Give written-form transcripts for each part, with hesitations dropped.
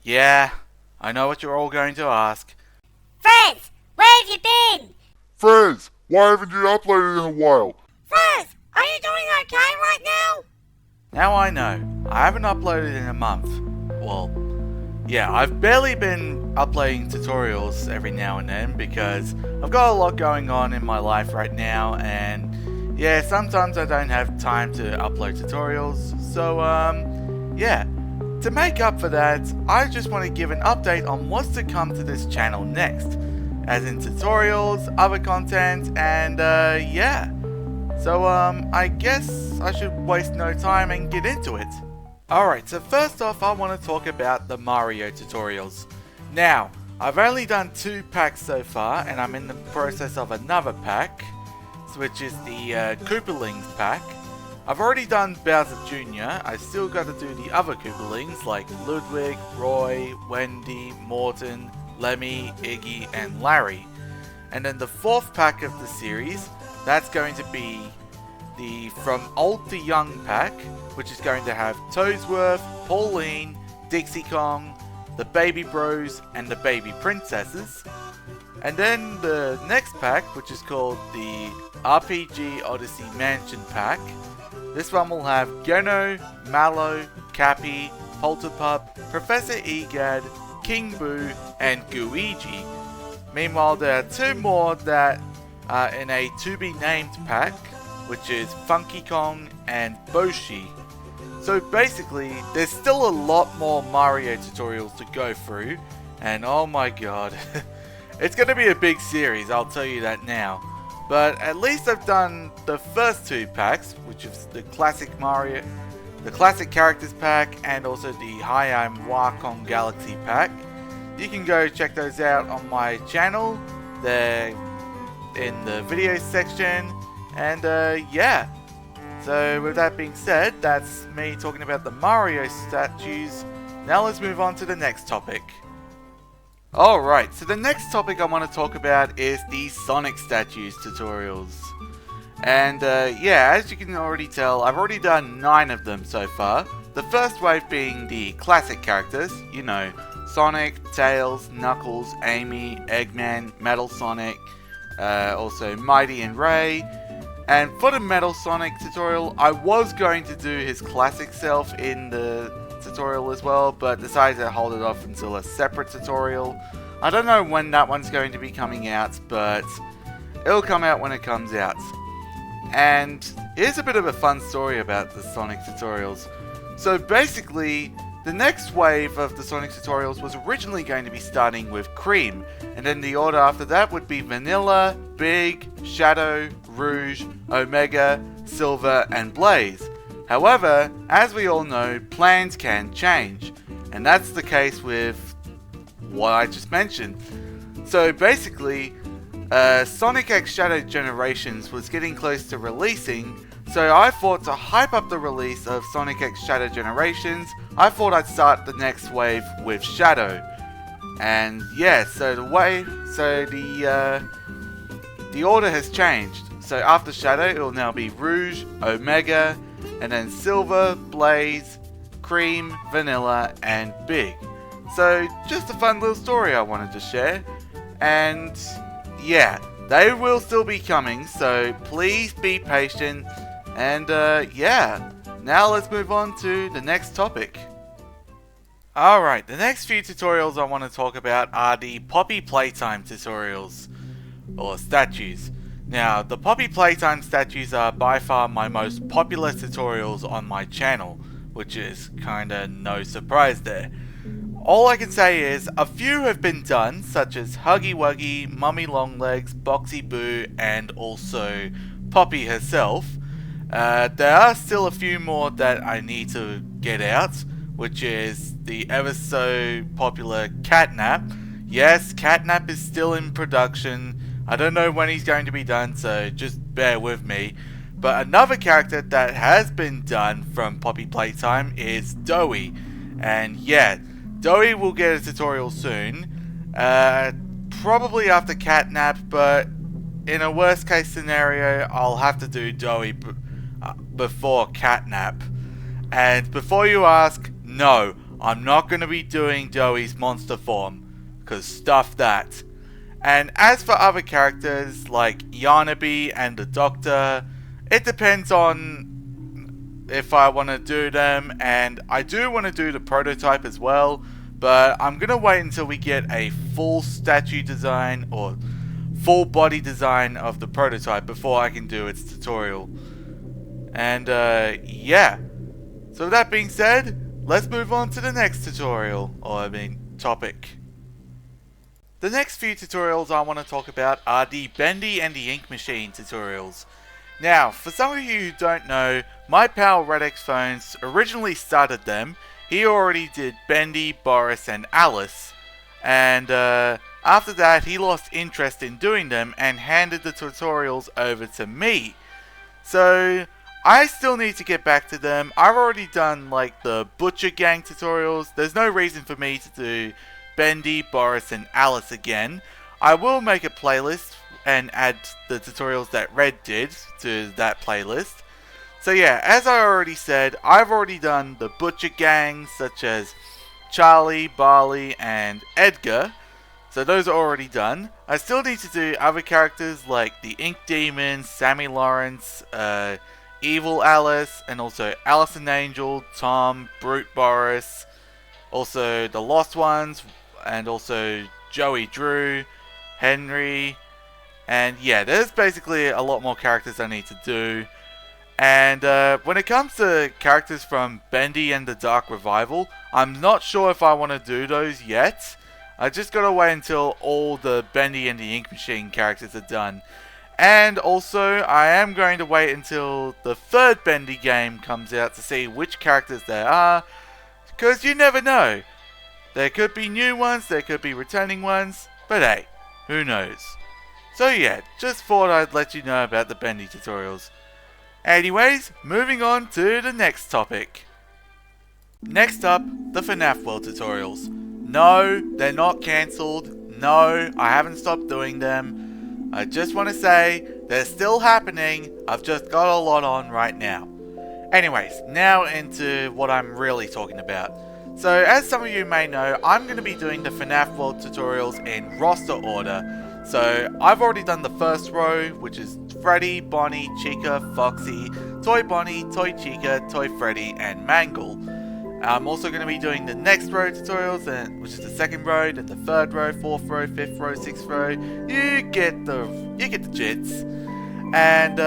Yeah, I know what you're all going to ask. Frizz, where have you been? Frizz, why haven't you uploaded in a while? Frizz, are you doing okay right now? Now I know. I haven't uploaded in a month. Well, yeah, I've barely been uploading tutorials every now and then because I've got a lot going on in my life right now, and yeah, sometimes I don't have time to upload tutorials. So, yeah. To make up for that, I just want to give an update on what's to come to this channel next, as in tutorials, other content, and yeah. So I guess I should waste no time and get into it. Alright, so first off I want to talk about the Mario tutorials. Now, I've only done 2 packs so far, and I'm in the process of another pack, which is the Koopalings pack. I've already done Bowser Jr., I still got to do the other Koopalings like Ludwig, Roy, Wendy, Morton, Lemmy, Iggy, and Larry. And then the 4th pack of the series, that's going to be the From Old to Young pack, which is going to have Toadsworth, Pauline, Dixie Kong, the Baby Bros, and the Baby Princesses. And then the next pack, which is called the RPG Odyssey Mansion pack. This one will have Geno, Mallow, Cappy, Polterpup, Professor Egad, King Boo, and Gooigi. Meanwhile, there are 2 more that are in a to-be-named pack, which is Funky Kong and Boshi. So basically, there's still a lot more Mario tutorials to go through, and oh my god, it's going to be a big series, I'll tell you that now. But at least I've done the first 2 packs, which is the classic Mario, the classic characters pack, and also the Hi-I'm Wacom Galaxy pack. You can go check those out on my channel. They're in the video section, and yeah. So with that being said, that's me talking about the Mario statues. Now let's move on to the next topic. Alright, so the next topic I want to talk about is the Sonic statues tutorials. And yeah, as you can already tell, I've already done 9 of them so far. The first wave being the classic characters, you know, Sonic, Tails, Knuckles, Amy, Eggman, Metal Sonic, also Mighty and Ray. And for the Metal Sonic tutorial, I was going to do his classic self in the tutorial as well, but decided to hold it off until a separate tutorial. I don't know when that one's going to be coming out, but it'll come out when it comes out. And here's a bit of a fun story about the Sonic tutorials. So basically, the next wave of the Sonic tutorials was originally going to be starting with Cream, and then the order after that would be Vanilla, Big, Shadow, Rouge, Omega, Silver, and Blaze. However, as we all know, plans can change, and that's the case with what I just mentioned. So basically, Sonic X Shadow Generations was getting close to releasing, so I thought to hype up the release of Sonic X Shadow Generations, I thought I'd start the next wave with Shadow. And yeah, so the order has changed. So after Shadow, it will now be Rouge, Omega, and then Silver, Blaze, Cream, Vanilla, and Big. So just a fun little story I wanted to share. And yeah, they will still be coming, so please be patient. And yeah, now let's move on to the next topic. Alright, the next few tutorials I want to talk about are the Poppy Playtime tutorials, or statues. Now, the Poppy Playtime statues are by far my most popular tutorials on my channel, which is kinda no surprise there. All I can say is, a few have been done, such as Huggy Wuggy, Mummy Longlegs, Boxy Boo, and also Poppy herself. There are still a few more that I need to get out, which is the ever so popular Catnap. Yes, Catnap is still in production. I don't know when he's going to be done, so just bear with me. But another character that has been done from Poppy Playtime is Doughy. And yeah, Doughy will get a tutorial soon. Probably after Catnap, but in a worst case scenario, I'll have to do Doughy before Catnap. And before you ask, no, I'm not going to be doing Doey's monster form, because stuff that. And as for other characters like Yarnaby and the Doctor, it depends on if I want to do them, and I do want to do the prototype as well, but I'm going to wait until we get a full statue design or full body design of the prototype before I can do its tutorial. And yeah, so with that being said, let's move on to the next tutorial, topic. The next few tutorials I want to talk about are the Bendy and the Ink Machine tutorials. Now, for some of you who don't know, my pal Redx Phones originally started them. He already did Bendy, Boris and Alice, and after that he lost interest in doing them and handed the tutorials over to me. So I still need to get back to them. I've already done like the Butcher Gang tutorials. There's no reason for me to do Bendy, Boris and Alice again. I will make a playlist and add the tutorials that Red did to that playlist. So yeah, as I already said, I've already done the Butcher Gangs such as Charlie, Barley and Edgar. So those are already done. I still need to do other characters like the Ink Demon, Sammy Lawrence, Evil Alice, and also Allison Angel, Tom, Brute Boris, also the Lost Ones, and also Joey Drew, Henry, and yeah, there's basically a lot more characters I need to do. And when it comes to characters from Bendy and the Dark Revival, I'm not sure if I want to do those yet. I just gotta wait until all the Bendy and the Ink Machine characters are done. And also, I am going to wait until the third Bendy game comes out to see which characters there are, because you never know. There could be new ones, there could be returning ones, but hey, who knows. So yeah, just thought I'd let you know about the Bendy tutorials. Anyways, moving on to the next topic. Next up, the FNAF World tutorials. No, they're not cancelled. No, I haven't stopped doing them. I just want to say, they're still happening. I've just got a lot on right now. Anyways, now into what I'm really talking about. So, as some of you may know, I'm going to be doing the FNAF World tutorials in roster order. So, I've already done the first row, which is Freddy, Bonnie, Chica, Foxy, Toy Bonnie, Toy Chica, Toy Freddy, and Mangle. I'm also going to be doing the next row tutorials, which is the second row, then the third row, fourth row, fifth row, sixth row. You get the jits. And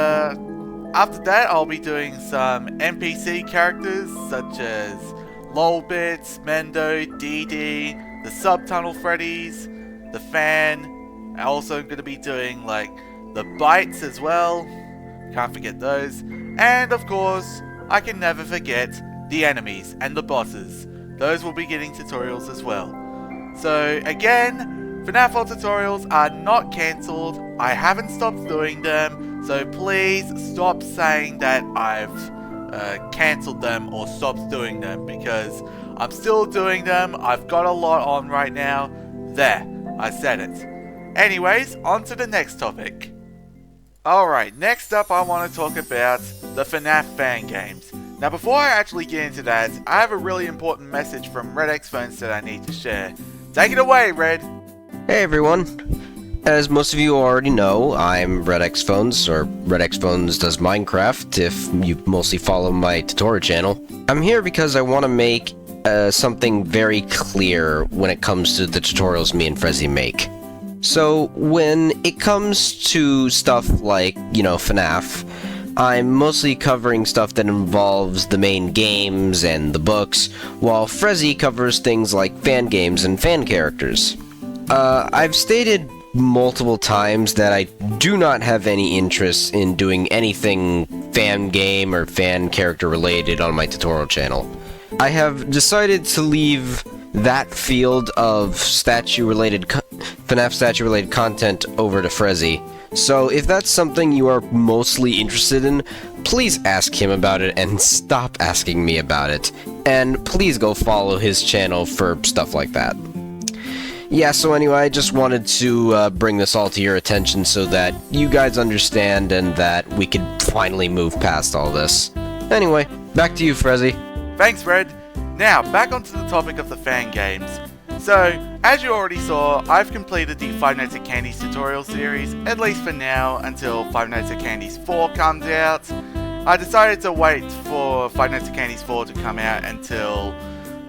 after that, I'll be doing some NPC characters such as Lolbits, Mendo, Dee, the Subtunnel Freddies, the Fan. I'm also going to be doing like the Bites as well. Can't forget those. And of course, I can never forget the enemies and the bosses. Those will be getting tutorials as well. So again, FNAF World tutorials are not cancelled. I haven't stopped doing them. So please stop saying that I've cancelled them or stopped doing them, because I'm still doing them. I've got a lot on right now. There, I said it. Anyways, on to the next topic. Alright, next up I want to talk about the FNAF Fan Games. Now before I actually get into that, I have a really important message from Redx Phones that I need to share. Take it away, Red! Hey everyone! As most of you already know, I'm Redx Phones, or Redx Phones Does Minecraft, if you mostly follow my tutorial channel. I'm here because I want to make something very clear when it comes to the tutorials me and Frezzy make. So, when it comes to stuff like, FNAF, I'm mostly covering stuff that involves the main games and the books, while Frezzy covers things like fan games and fan characters. I've stated multiple times that I do not have any interest in doing anything fan game or fan character related on my tutorial channel. I have decided to leave that field of FNAF statue-related content over to Frezzy. So if that's something you are mostly interested in, please ask him about it and stop asking me about it. And please go follow his channel for stuff like that. Yeah, so anyway, I just wanted to bring this all to your attention so that you guys understand and that we could finally move past all this. Anyway, back to you, Frezzy. Thanks, Red. Now, back onto the topic of the fan games. So, as you already saw, I've completed the Five Nights at Candy's tutorial series, at least for now, until Five Nights at Candy's 4 comes out. I decided to wait for Five Nights at Candy's 4 to come out until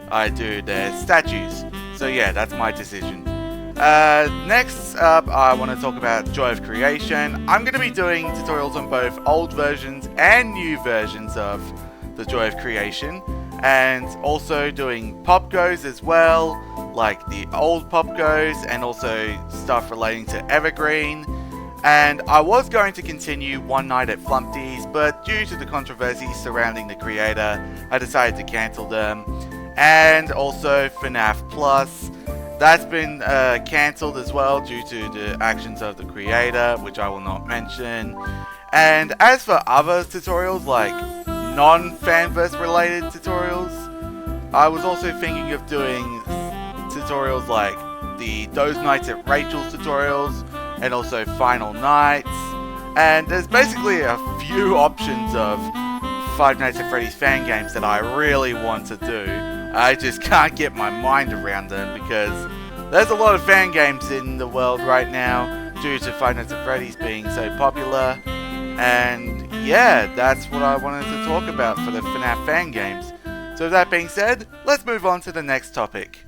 I do their statues. So yeah, that's my decision. Next up, I want to talk about Joy of Creation. I'm going to be doing tutorials on both old versions and new versions of the Joy of Creation, and also doing pop goes as well, like the old pop goes, and also stuff relating to Evergreen. And I was going to continue One Night at Flumpty's, but due to the controversies surrounding the creator, I decided to cancel them. And also FNAF Plus, that's been cancelled as well due to the actions of the creator, which I will not mention. And as for other tutorials, like non-fanverse related tutorials, I was also thinking of doing tutorials like the Those Nights at Rachel's tutorials, and also Final Nights. And there's basically a few options of Five Nights at Freddy's fan games that I really want to do. I just can't get my mind around them because there's a lot of fan games in the world right now due to Five Nights at Freddy's being so popular. And yeah, that's what I wanted to talk about for the FNAF fan games. So with that being said, let's move on to the next topic.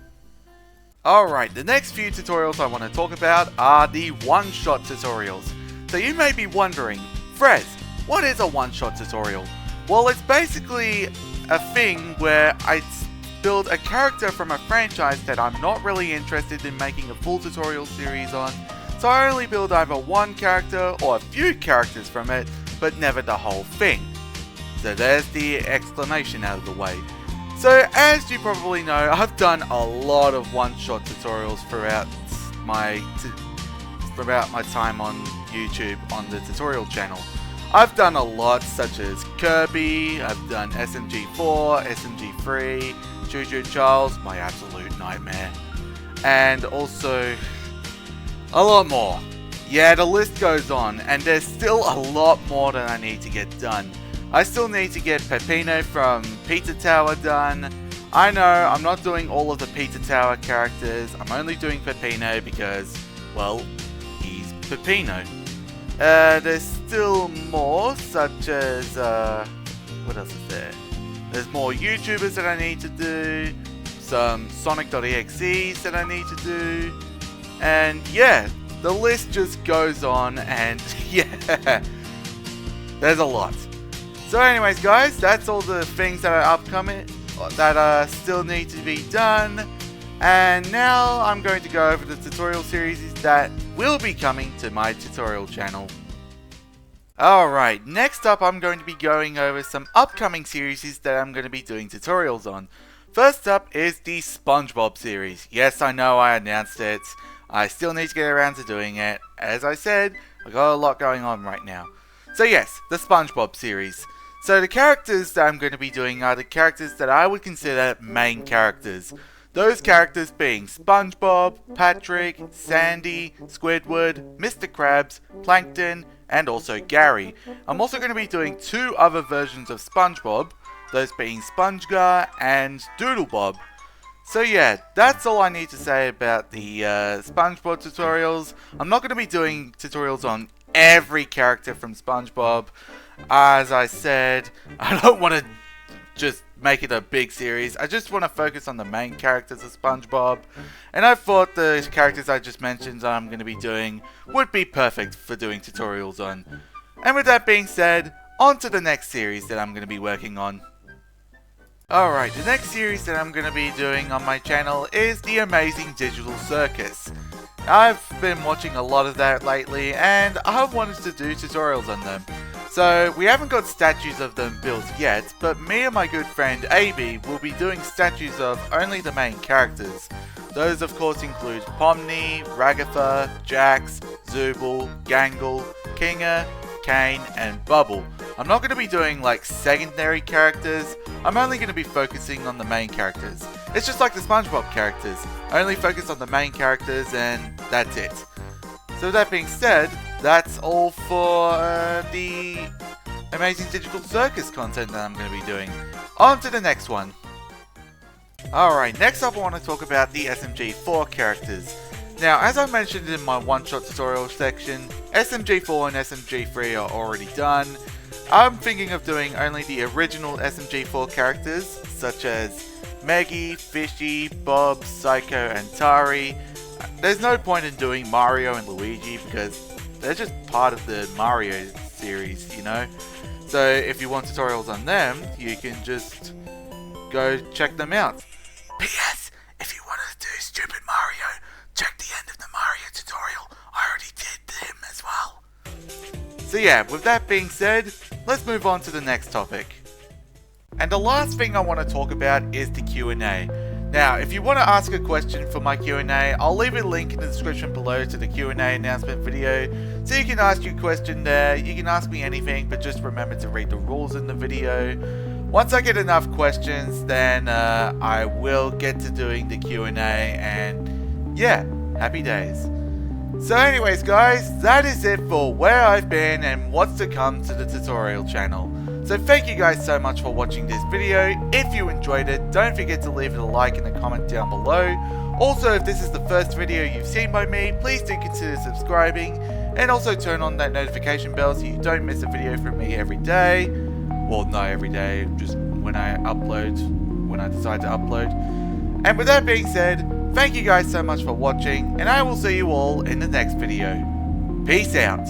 Alright, the next few tutorials I want to talk about are the one-shot tutorials. So you may be wondering, Frez, what is a one-shot tutorial? Well, it's basically a thing where I build a character from a franchise that I'm not really interested in making a full tutorial series on. So I only build either one character or a few characters from it, but never the whole thing. So there's the explanation out of the way. So, as you probably know, I've done a lot of one-shot tutorials throughout my time on YouTube on the tutorial channel. I've done a lot, such as Kirby, I've done SMG4, SMG3, Choo Charles, my absolute nightmare, and also a lot more. Yeah, the list goes on, and there's still a lot more that I need to get done. I still need to get Peppino from Pizza Tower done. I know, I'm not doing all of the Pizza Tower characters. I'm only doing Peppino because, well, he's Peppino. There's still more, such as, what else is there? There's more YouTubers that I need to do. Some Sonic.exes that I need to do. And yeah, the list just goes on, and yeah, there's a lot. So anyways guys, that's all the things that are upcoming, that still need to be done. And now I'm going to go over the tutorial series that will be coming to my tutorial channel. Alright, next up I'm going to be going over some upcoming series that I'm going to be doing tutorials on. First up is the Spongebob series. Yes, I know I announced it. I still need to get around to doing it. As I said, I've got a lot going on right now. So yes, the Spongebob series. So the characters that I'm going to be doing are the characters that I would consider main characters. Those characters being SpongeBob, Patrick, Sandy, Squidward, Mr. Krabs, Plankton, and also Gary. I'm also going to be doing two other versions of SpongeBob, those being SpongeGar and Doodlebob. So yeah, that's all I need to say about the SpongeBob tutorials. I'm not going to be doing tutorials on every character from SpongeBob. As I said, I don't want to just make it a big series. I just want to focus on the main characters of SpongeBob. And I thought the characters I just mentioned I'm going to be doing would be perfect for doing tutorials on. And with that being said, on to the next series that I'm going to be working on. Alright, the next series that I'm going to be doing on my channel is the Amazing Digital Circus. I've been watching a lot of that lately, and I've wanted to do tutorials on them. So, we haven't got statues of them built yet, but me and my good friend AB will be doing statues of only the main characters. Those of course include Pomni, Ragatha, Jax, Zooble, Gangle, Kinga, Kane, and Bubble. I'm not going to be doing like secondary characters, I'm only going to be focusing on the main characters. It's just like the SpongeBob characters, I only focus on the main characters and that's it. So with that being said, that's all for the Amazing Digital Circus content that I'm going to be doing. On to the next one. Alright, next up I want to talk about the SMG4 characters. Now, as I mentioned in my one-shot tutorial section, SMG4 and SMG3 are already done. I'm thinking of doing only the original SMG4 characters, such as Meggy, Fishy, Bob, Psycho, and Tari. There's no point in doing Mario and Luigi because they're just part of the Mario series, you know? So if you want tutorials on them, you can just go check them out. P.S. If you want to do Stupid Mario, check the end of the Mario tutorial. I already did him as well. So yeah, with that being said, let's move on to the next topic. And the last thing I want to talk about is the Q&A. Now, if you want to ask a question for my Q&A, I'll leave a link in the description below to the Q&A announcement video, so you can ask your question there. You can ask me anything, but just remember to read the rules in the video. Once I get enough questions, then I will get to doing the Q&A, and yeah, happy days. So anyways guys, that is it for where I've been and what's to come to the tutorial channel. So thank you guys so much for watching this video. If you enjoyed it, don't forget to leave it a like and a comment down below. Also, if this is the first video you've seen by me, please do consider subscribing, and also turn on that notification bell so you don't miss a video from me every day. Well, not every day, just when I decide to upload. And with that being said, thank you guys so much for watching, and I will see you all in the next video. Peace out.